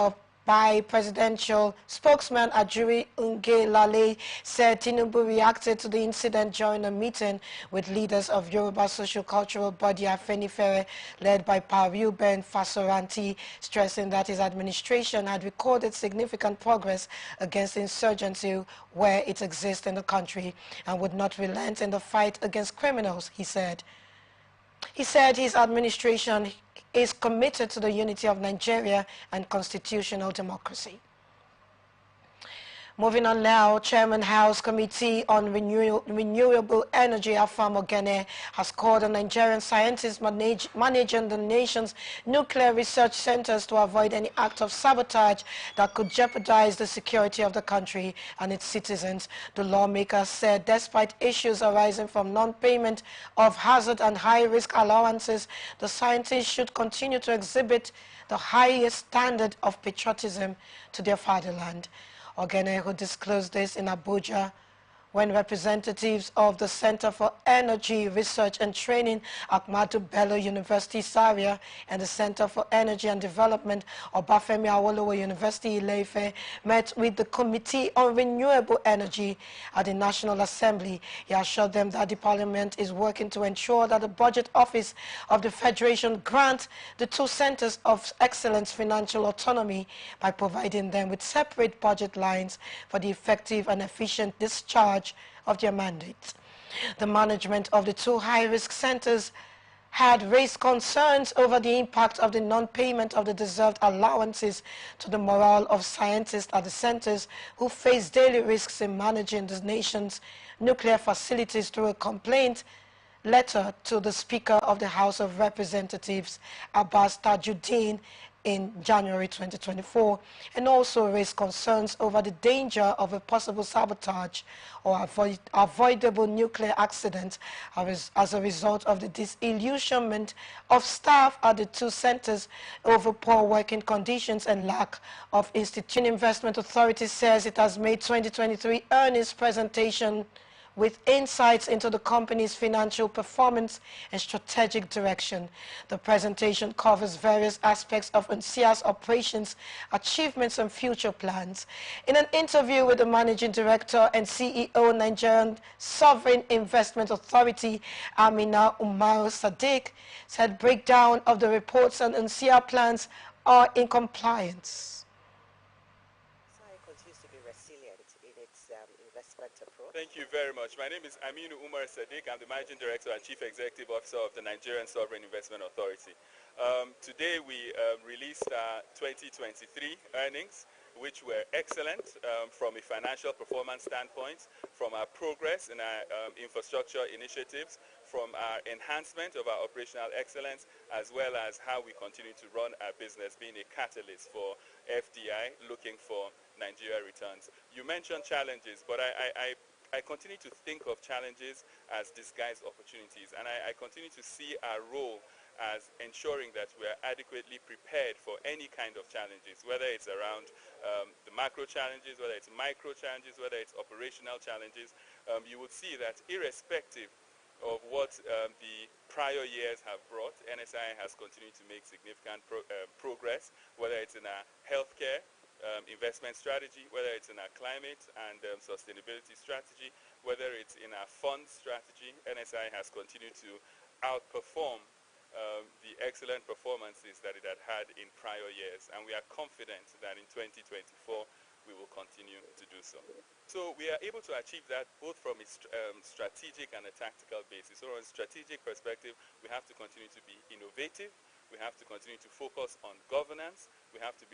by presidential spokesman Ajuri Ngelale said Tinubu reacted to the incident during a meeting with leaders of Yoruba social-cultural body Afenifere led by Pariu Ben Fasoranti, stressing that his administration had recorded significant progress against insurgency where it exists in the country and would not relent in the fight against criminals, he said. He said his administration is committed to the unity of Nigeria and constitutional democracy. Moving on now, Chairman House Committee on Renewable Energy Afam Ogene has called on Nigerian scientists managing the nation's nuclear research centers to avoid any act of sabotage that could jeopardize the security of the country and its citizens. The lawmaker said despite issues arising from non-payment of hazard and high-risk allowances, the scientists should continue to exhibit the highest standard of patriotism to their fatherland. Ogene, who disclosed this in Abuja when representatives of the Center for Energy Research and Training, Ahmadu Bello University Zaria, and the Center for Energy and Development, Obafemi Awolowo University Ile-Ife, met with the Committee on Renewable Energy at the National Assembly. He assured them that the Parliament is working to ensure that the Budget Office of the Federation grants the two centers of excellence financial autonomy by providing them with separate budget lines for the effective and efficient discharge of their mandate. The management of the two high-risk centers had raised concerns over the impact of the non-payment of the deserved allowances to the morale of scientists at the centers who face daily risks in managing the nation's nuclear facilities through a complaint letter to the Speaker of the House of Representatives, Abbas Tajuddin, in January 2024, and also raised concerns over the danger of a possible sabotage or avoidable nuclear accident as a result of the disillusionment of staff at the two centers over poor working conditions and lack of institution. Investment Authority says it has made 2023 earnings presentation with insights into the company's financial performance and strategic direction. The presentation covers various aspects of NCIA's operations, achievements, and future plans. In an interview with the Managing Director and CEO Nigerian Sovereign Investment Authority, Amina Umar Sadiq, said breakdown of the reports and NCIA plans are in compliance. Thank you very much. My name is Aminu Umar Sadiq. I'm the Managing Director and Chief Executive Officer of the Nigerian Sovereign Investment Authority. Today we released our 2023 earnings, which were excellent from a financial performance standpoint, from our progress in our infrastructure initiatives, from our enhancement of our operational excellence, as well as how we continue to run our business, being a catalyst for FDI, looking for Nigeria returns. You mentioned challenges, but I continue to think of challenges as disguised opportunities, and I continue to see our role as ensuring that we are adequately prepared for any kind of challenges, whether it's around the macro challenges, whether it's micro challenges, whether it's operational challenges. You would see that irrespective of what the prior years have brought, NSI has continued to make significant progress, whether it's in our healthcare investment strategy, whether it's in our climate and sustainability strategy, whether it's in our fund strategy. NSI has continued to outperform the excellent performances that it had in prior years, and we are confident that in 2024 we will continue to do so. So we are able to achieve that both from a strategic and a tactical basis. So on a strategic perspective, we have to continue to be innovative. We have to continue to focus on governance. We have to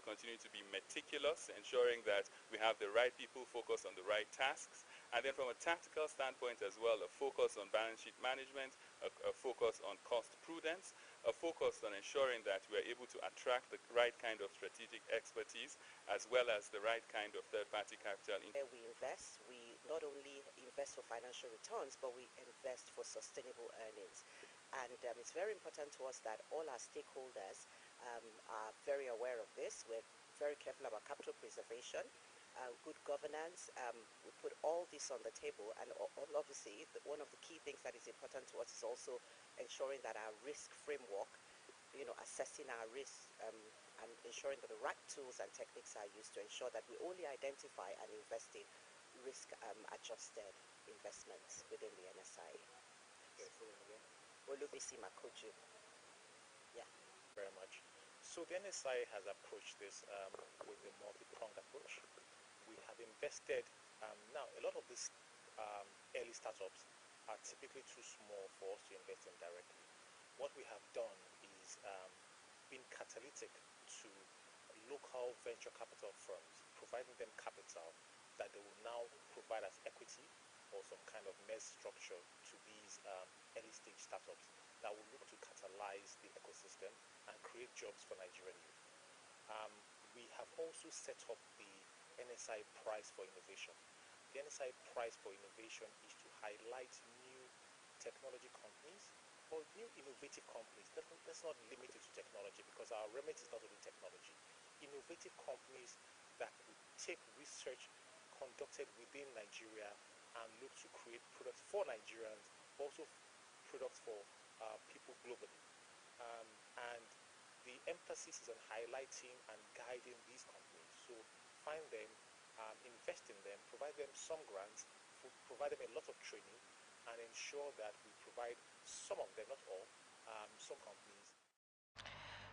continue to be meticulous, ensuring that we have the right people focused on the right tasks. And then from a tactical standpoint as well, a focus on balance sheet management, a focus on cost prudence, a focus on ensuring that we are able to attract the right kind of strategic expertise as well as the right kind of third-party capital. Where we invest, we not only invest for financial returns, but we invest for sustainable earnings. And it's very important to us that all our stakeholders are very aware of this. We're very careful about capital preservation, good governance. We put all this on the table, and obviously one of the key things that is important to us is also ensuring that our risk framework, assessing our risk and ensuring that the right tools and techniques are used to ensure that we only identify and invest in risk-adjusted investments within the NSI. Olubisi Makoju. Yeah. Very much. So the NSI has approached this with a multi-pronged approach. We have invested, now a lot of these early startups are typically too small for us to invest in directly. What we have done is been catalytic to local venture capital firms, providing them capital that they will now provide as equity or some kind of mesh structure to these early stage startups that will look to catalyze the ecosystem and create jobs for Nigerian youth. We have also set up the NSI Prize for Innovation. The NSI Prize for Innovation is to highlight new technology companies or new innovative companies. That's not limited to technology, because our remit is not only technology. Innovative companies that will take research conducted within Nigeria and look to create products for Nigerians, also products for people globally. And the emphasis is on highlighting and guiding these companies. So find them, invest in them, provide them some grants, provide them a lot of training, and ensure that we provide some of them, not all, some companies.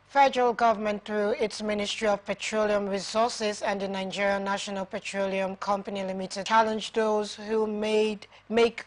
Federal government, through its Ministry of Petroleum Resources and the Nigerian National Petroleum Company Limited, challenged those who make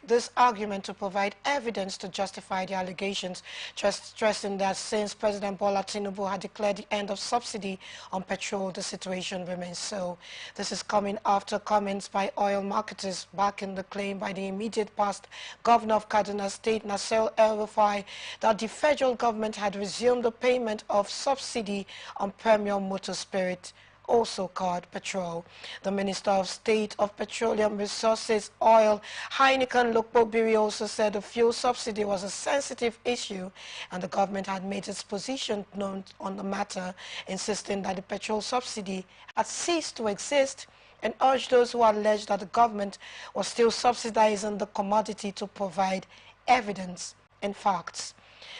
this argument to provide evidence to justify the allegations, just stressing that since President Bola Tinubu had declared the end of subsidy on petrol, the situation remains so. This is coming after comments by oil marketers backing the claim by the immediate past Governor of Kaduna State, Nasser El-Rufai, that the federal government had resumed the payment of subsidy on premium motor spirit, also called petrol. The Minister of State of Petroleum Resources, Oil, Heineken Lokpobiri, also said the fuel subsidy was a sensitive issue and the government had made its position known on the matter, insisting that the petrol subsidy had ceased to exist, and urged those who alleged that the government was still subsidizing the commodity to provide evidence and facts.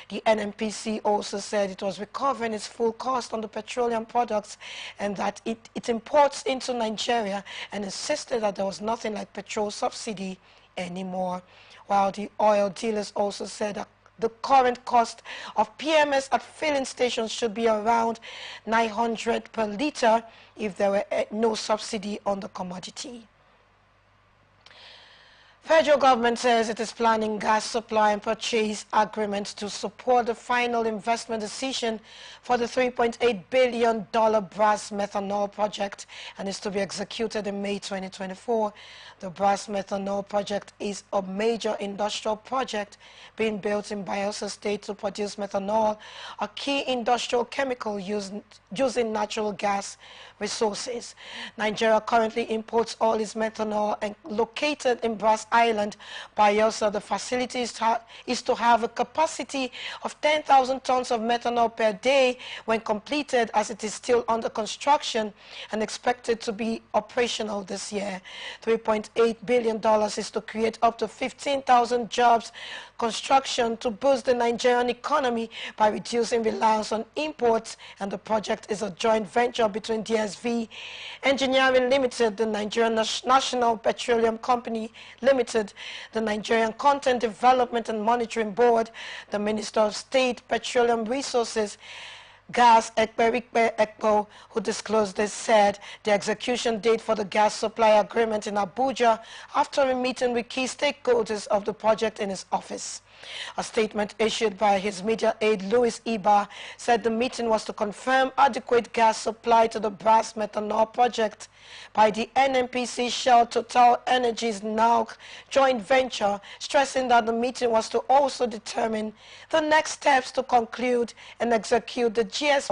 The NNPC also said it was recovering its full cost on the petroleum products and that it imports into Nigeria, and insisted that there was nothing like petrol subsidy anymore. While the oil dealers also said that the current cost of PMS at filling stations should be around 900 per litre if there were no subsidy on the commodity. Federal government says it is planning gas supply and purchase agreements to support the final investment decision for the $3.8 billion Brass Methanol project and is to be executed in May 2024. The Brass Methanol project is a major industrial project being built in Bayelsa State to produce methanol, a key industrial chemical using natural gas resources. Nigeria currently imports all its methanol, and located in Brass Island, Bayelsa, the facility is to have a capacity of 10,000 tons of methanol per day when completed, as it is still under construction and expected to be operational this year. $3.8 billion is to create up to 15,000 jobs. Construction to boost the Nigerian economy by reducing reliance on imports, and the project is a joint venture between DSV Engineering Limited, the Nigerian National Petroleum Company Limited, the Nigerian Content Development and Monitoring Board, the Minister of State Petroleum Resources, Gas Ekperikpe Ekpo, who disclosed this, said the execution date for the gas supply agreement in Abuja after a meeting with key stakeholders of the project in his office. A statement issued by his media aide Louis Iba said the meeting was to confirm adequate gas supply to the Brass Methanol project by the NNPC Shell Total Energies now joint venture, stressing that the meeting was to also determine the next steps to conclude and execute the GS.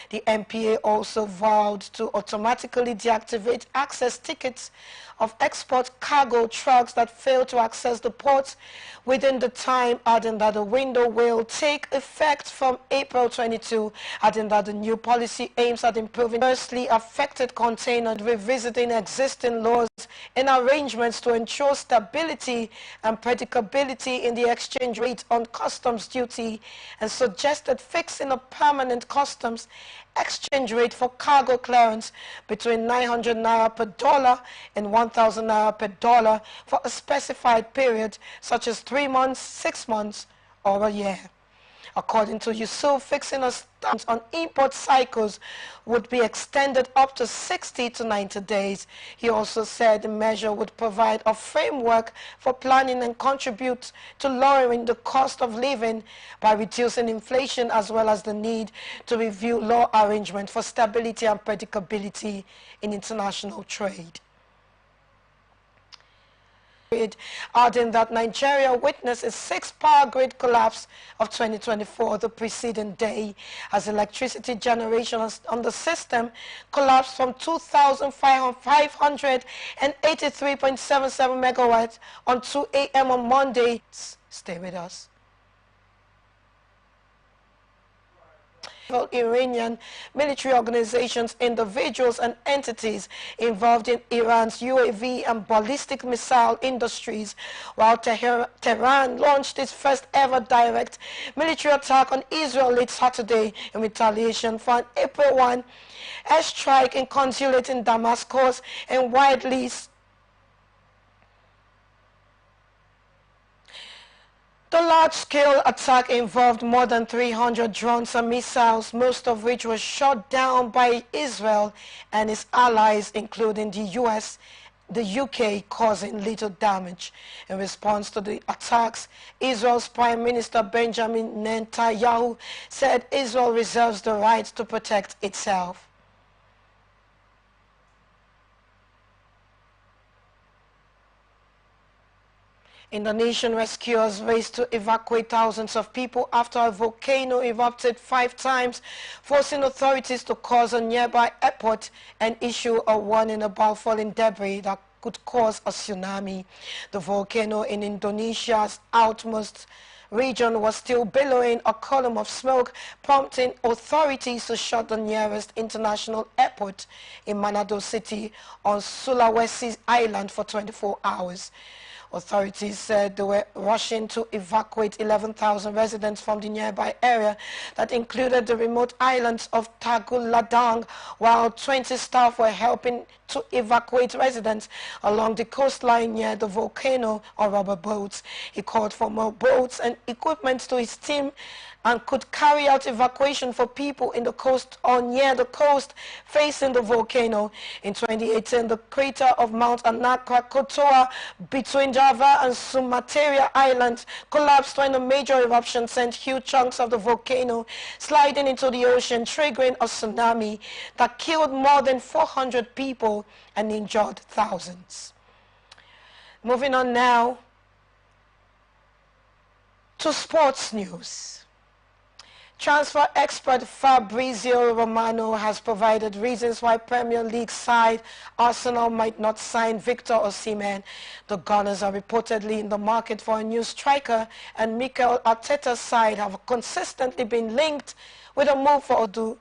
The MPA also vowed to automatically deactivate access tickets of export cargo trucks that fail to access the ports within the time, adding that the window will take effect from April 22, adding that the new policy aims at improving adversely affected containers, revisiting existing laws and arrangements to ensure stability and predictability in the exchange rate on customs duty, and suggested fixing a permanent customs exchange rate for cargo clearance between 900 naira per dollar and 1,000 naira per dollar for a specified period, such as 3 months, 6 months, or a year. According to Yusuf, fixing a stance on import cycles would be extended up to 60 to 90 days. He also said the measure would provide a framework for planning and contribute to lowering the cost of living by reducing inflation, as well as the need to review law arrangements for stability and predictability in international trade. Adding that Nigeria witnessed its 6th power grid collapse of 2024 the preceding day, as electricity generation on the system collapsed from 2,583.77 megawatts on 2 a.m. on Monday. Stay with us. Iranian military organizations, individuals and entities involved in Iran's UAV and ballistic missile industries, while Tehran launched its first ever direct military attack on Israel late Saturday in retaliation for an April 1 airstrike in consulate in Damascus and widely The large-scale attack involved more than 300 drones and missiles, most of which were shot down by Israel and its allies, including the US, the UK, causing little damage. In response to the attacks, Israel's Prime Minister Benjamin Netanyahu said Israel reserves the right to protect itself. Indonesian rescuers raced to evacuate thousands of people after a volcano erupted 5 times, forcing authorities to close a nearby airport and issue a warning about falling debris that could cause a tsunami. The volcano in Indonesia's outermost region was still billowing a column of smoke, prompting authorities to shut the nearest international airport in Manado City on Sulawesi Island for 24 hours. Authorities said they were rushing to evacuate 11,000 residents from the nearby area that included the remote islands of Tagulandang, while 20 staff were helping to evacuate residents along the coastline near the volcano on rubber boats. He called for more boats and equipment to his team and could carry out evacuation for people in the coast or near the coast facing the volcano. In 2018, the crater of Mount Anak Krakatoa between Java and Sumatra Islands collapsed when a major eruption sent huge chunks of the volcano sliding into the ocean, triggering a tsunami that killed more than 400 people and injured thousands. Moving on now to sports news. Transfer expert Fabrizio Romano has provided reasons why Premier League side Arsenal might not sign Victor Osimhen. The Gunners are reportedly in the market for a new striker, and Mikel Arteta's side have consistently been linked with a move for Odu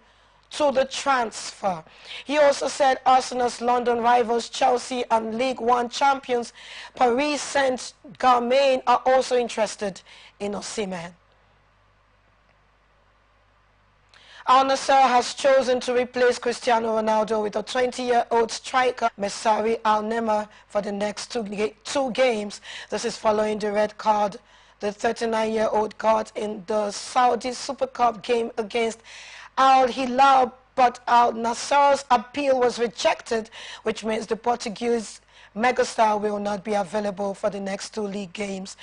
to the transfer. He also said Arsenal's London rivals Chelsea and League One champions Paris Saint-Germain are also interested in Osimhen. Al Nassr has chosen to replace Cristiano Ronaldo with a 20-year-old striker, Messari Al-Nemar, for the next two games. This is following the red card the 39-year-old got in the Saudi Super Cup game against Al Hilal, but Al Nassr's appeal was rejected, which means the Portuguese megastar will not be available for the next 2 league games.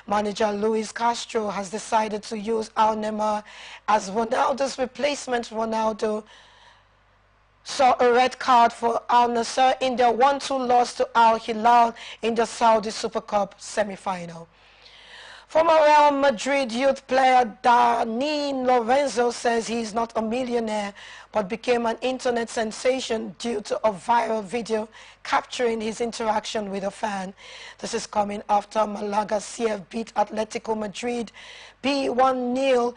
Manager Luis Castro has decided to use Al Neymar as Ronaldo's replacement. Ronaldo saw a red card for Al Nassr in their 1-2 loss to Al Hilal in the Saudi Super Cup semi-final. Former Real Madrid youth player Dani Lorenzo says he is not a millionaire but became an internet sensation due to a viral video capturing his interaction with a fan. This is coming after Malaga CF beat Atletico Madrid B1-0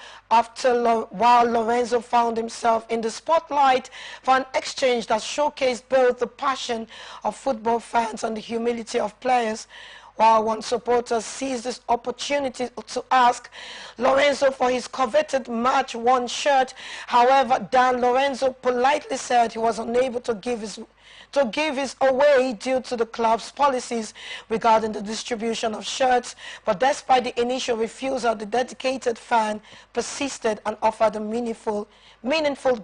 while Lorenzo found himself in the spotlight for an exchange that showcased both the passion of football fans and the humility of players. While one supporter seized this opportunity to ask Lorenzo for his coveted Match 1 shirt. However, Dan Lorenzo politely said he was unable to give his away due to the club's policies regarding the distribution of shirts. But despite the initial refusal, the dedicated fan persisted and offered a meaningful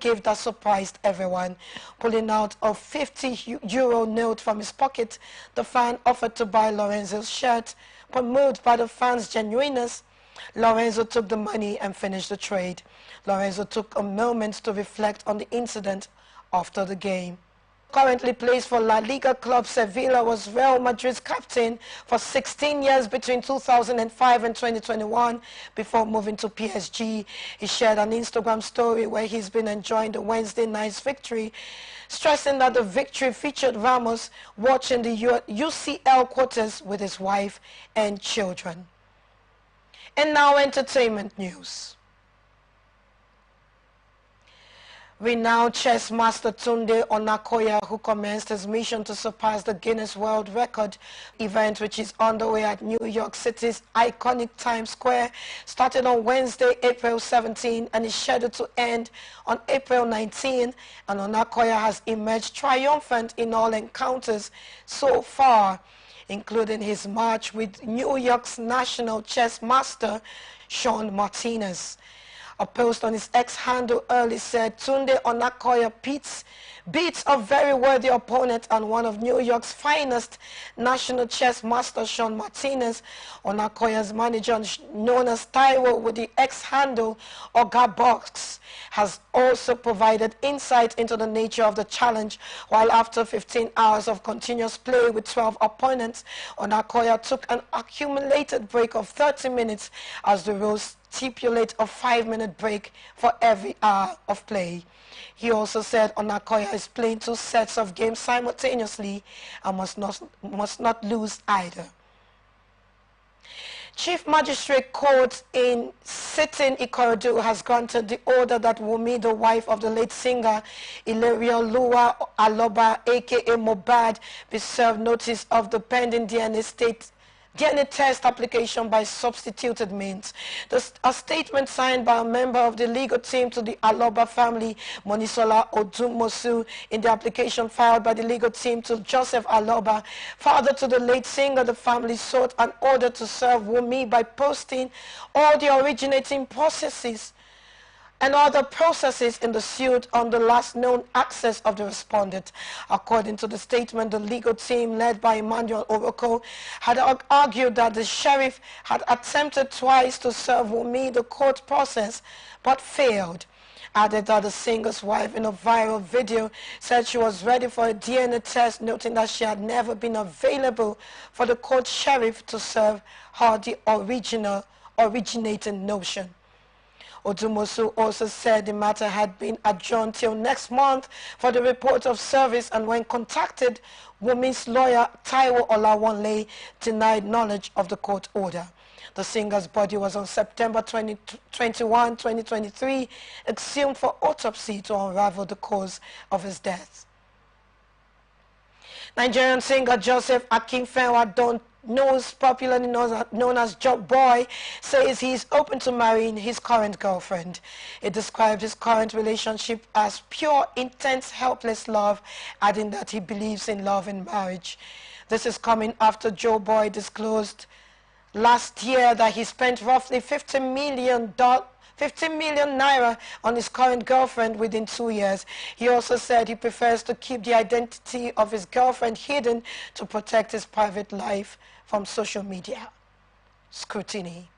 gift that surprised everyone. Pulling out a €50 note from his pocket, the fan offered to buy Lorenzo's shirt. But moved by the fan's genuineness, Lorenzo took the money and finished the trade. Lorenzo took a moment to reflect on the incident after the game. Currently plays for La Liga club Sevilla, was Real Madrid's captain for 16 years between 2005 and 2021 before moving to PSG. He shared an Instagram story where he's been enjoying the Wednesday night's victory, stressing that the victory featured Ramos watching the UCL quarters with his wife and children. And now entertainment news. Renowned chess master Tunde Onakoya, who commenced his mission to surpass the Guinness World Record event, which is underway at New York City's iconic Times Square, started on Wednesday, April 17, and is scheduled to end on April 19. And Onakoya has emerged triumphant in all encounters so far, including his match with New York's national chess master, Sean Martinez. A post on his X handle early said Tunde Onakoya beats a very worthy opponent and one of New York's finest national chess master, Sean Martinez. Onakoya's manager, known as Taiwo with the X handle Oga Box, has also provided insight into the nature of the challenge. While after 15 hours of continuous play with 12 opponents, Onakoya took an accumulated break of 30 minutes as the rules stipulate a 5-minute break for every hour of play. He also said Onakoya is playing 2 sets of games simultaneously and must not lose either. Chief Magistrate Court in Sitin Ikorodu has granted the order that Wumi, the wife of the late singer Ilerioluwa Aloba, aka Mohbad, be served notice of the pending DNA test application by substituted means. A statement signed by a member of the legal team to the Aloba family, Monisola Odumosu, in the application filed by the legal team to Joseph Aloba, father to the late singer, the family sought an order to serve Wumi by posting all the originating processes and other processes in the suit on the last known access of the respondent. According to the statement, the legal team led by Emmanuel Oroko had argued that the sheriff had attempted twice to serve Wumi the court process but failed. Added that the singer's wife in a viral video said she was ready for a DNA test, noting that she had never been available for the court sheriff to serve her the originating notion. Odumosu also said the matter had been adjourned till next month for the report of service, and when contacted, Wumi's lawyer Taiwo Olawale denied knowledge of the court order. The singer's body was on September 21, 2023, exhumed for autopsy to unravel the cause of his death. Nigerian singer Joseph Akinfenwa popularly known as Job Boy, says he is open to marrying his current girlfriend. He described his current relationship as pure, intense, helpless love, adding that he believes in love and marriage. This is coming after Job Boy disclosed last year that he spent roughly $50 15 million naira on his current girlfriend within 2 years. He also said he prefers to keep the identity of his girlfriend hidden to protect his private life from social media scrutiny.